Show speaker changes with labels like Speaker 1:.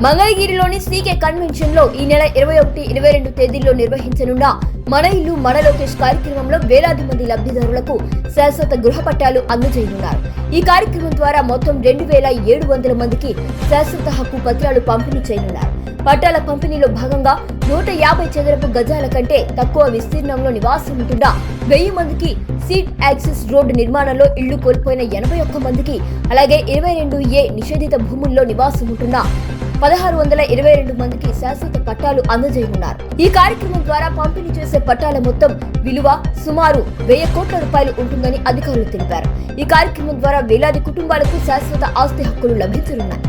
Speaker 1: మంగళగిరిలోని CK convention లో ఈ నెల 21, 22 తేదీల్లో నిర్వహించనున్న మన ఇల్లు మన లోకేష్ కార్యక్రమంలో వేలాది మంది లబ్ధిదారులకు శాశ్వత గృహ పట్టాలు అందజేయనున్నారు. ఈ కార్యక్రమం ద్వారా మొత్తం 2700 మందికి శాశ్వత హక్కు పత్రాలు పంపిణీ చేయనున్నారు. పట్టాల పంపిణీలో భాగంగా 150 చదరపు గజాల కంటే తక్కువ విస్తీర్ణంలో నివాసం ఉంటున్న 1000 మందికి సీడ్ యాక్సెస్ రోడ్డు నిర్మాణంలో ఇళ్లు కోల్పోయిన 81 మందికి, అలాగే 22A నిషేధిత భూముల్లో నివాసం ఉంటున్న 1622 మందికి శాశ్వత పట్టాలు అందజేయనున్నారు. ఈ కార్యక్రమం ద్వారా పంపిణీ చేసే పట్టాల మొత్తం విలువ సుమారు 1000 కోట్ల రూపాయలు ఉంటుందని అధికారులు తెలిపారు. ఈ కార్యక్రమం ద్వారా వేలాది కుటుంబాలకు శాశ్వత ఆస్తి హక్కులు లభించనున్నాయి.